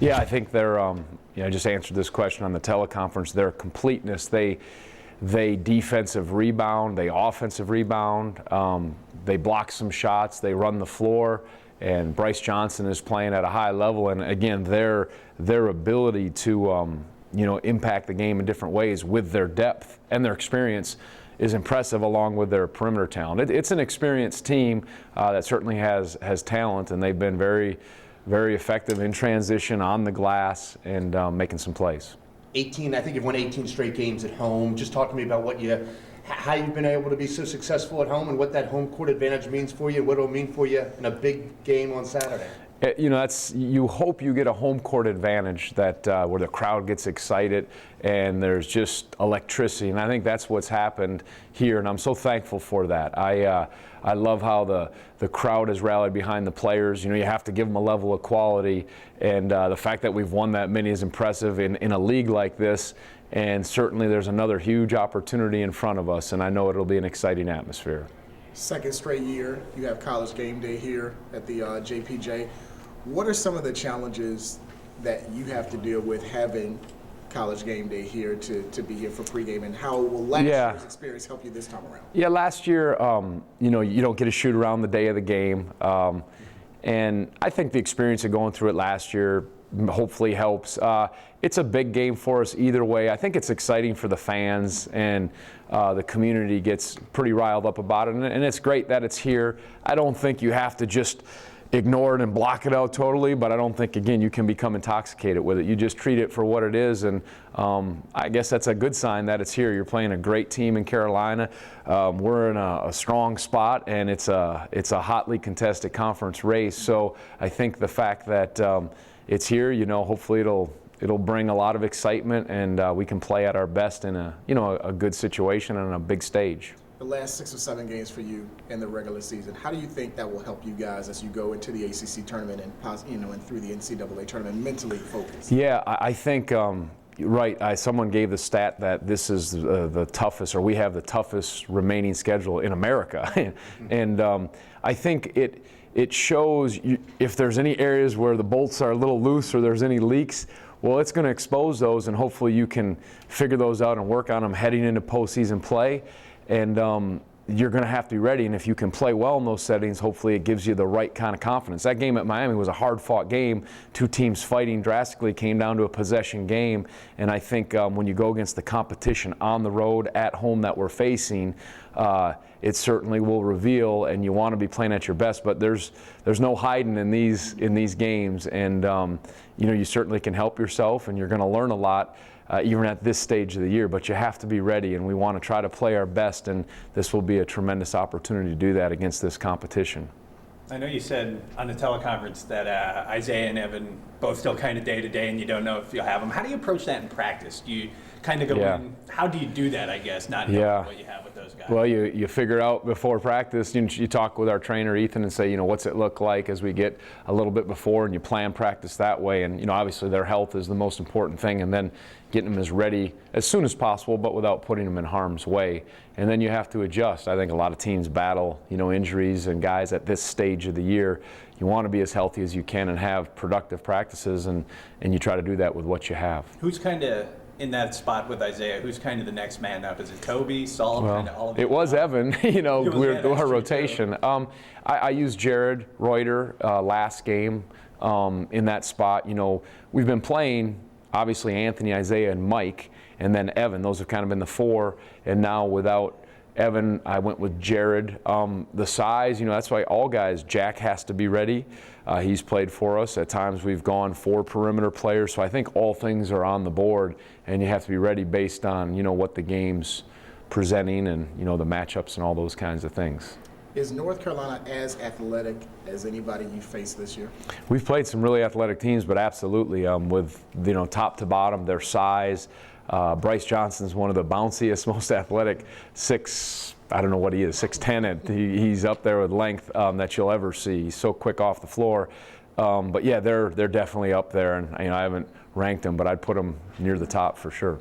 Yeah, I think they're, I just answered this question on the teleconference, their completeness, they defensive rebound, they offensive rebound, they block some shots, they run the floor, and Bryce Johnson is playing at a high level, and again, their ability to, impact the game in different ways with their depth and their experience is impressive, along with their perimeter talent. It's an experienced team that certainly has talent, and they've been very, very effective in transition on the glass and making some plays. 18, I think you've won 18 straight games at home. Just talk to me about how you've been able to be so successful at home and what that home court advantage means for you, and what it'll mean for you in a big game on Saturday. You hope you get a home court advantage that where the crowd gets excited and there's just electricity, and I think that's what's happened here, and I'm so thankful for that. I love how the crowd has rallied behind the players. You have to give them a level of quality, and the fact that we've won that many is impressive in a league like this, and certainly there's another huge opportunity in front of us, and I know it'll be an exciting atmosphere. Second straight year, you have College Game Day here at the JPJ. What are some of the challenges that you have to deal with having College Game Day here to be here for pregame, and how will last year's experience help you this time around? Yeah, last year, you don't get to shoot around the day of the game, and I think the experience of going through it last year hopefully helps. It's a big game for us either way. I think it's exciting for the fans, and the community gets pretty riled up about it, and it's great that it's here. I don't think you have to just ignore it and block it out totally, but I don't think, again, you can become intoxicated with it. You just treat it for what it is, and I guess that's a good sign that it's here. You're playing a great team in Carolina. We're in a strong spot, and it's a hotly contested conference race. So I think the fact that it's here, hopefully it'll bring a lot of excitement, and we can play at our best in a good situation and on a big stage. The last 6 or 7 games for you in the regular season, how do you think that will help you guys as you go into the ACC tournament and through the NCAA tournament, mentally focused? Yeah, I think right. Someone gave the stat that this is the toughest, or we have the toughest remaining schedule in America, and I think it shows if there's any areas where the bolts are a little loose or there's any leaks. Well, it's going to expose those, and hopefully you can figure those out and work on them heading into postseason play. And you're going to have to be ready, and if you can play well in those settings, hopefully it gives you the right kind of confidence. That game at Miami was a hard-fought game, 2 teams fighting drastically, came down to a possession game, and I think when you go against the competition on the road, at home that we're facing, it certainly will reveal, and you want to be playing at your best, but there's no hiding in these games, and you certainly can help yourself, and you're going to learn a lot. Even at this stage of the year, but you have to be ready, and we want to try to play our best, and this will be a tremendous opportunity to do that against this competition. I know you said on the teleconference that Isaiah and Evan both still kind of day-to-day, and you don't know if you'll have them. How do you approach that in practice? Do you kind of go in? How do you do that, I guess, not knowing what you have with those guys? Well, you figure out before practice. You talk with our trainer, Ethan, and say, what's it look like as we get a little bit before, and you plan practice that way. And, obviously their health is the most important thing, and then getting them as ready as soon as possible, but without putting them in harm's way. And then you have to adjust. I think a lot of teams battle, injuries, and guys at this stage of the year, you want to be as healthy as you can and have productive practices, and you try to do that with what you have. Who's kind of in that spot with Isaiah? Who's kind of the next man up? Is it Toby, Saul, kind of all of them? It was Evan, we're our rotation. I used Jared Reuter last game in that spot. We've been playing, obviously, Anthony, Isaiah, and Mike, and then Evan. Those have kind of been the 4, and now without Evan, I went with Jared. The size, that's why all guys, Jack has to be ready. He's played for us. At times we've gone 4 perimeter players, so I think all things are on the board, and you have to be ready based on, what the game's presenting and, the matchups and all those kinds of things. Is North Carolina as athletic as anybody you faced this year? We've played some really athletic teams, but absolutely, with top to bottom, their size. Bryce Johnson's one of the bounciest, most athletic, I don't know what he is, 6'10". He's up there with length that you'll ever see. He's so quick off the floor. But yeah, they're definitely up there, and I haven't ranked them, but I'd put them near the top for sure.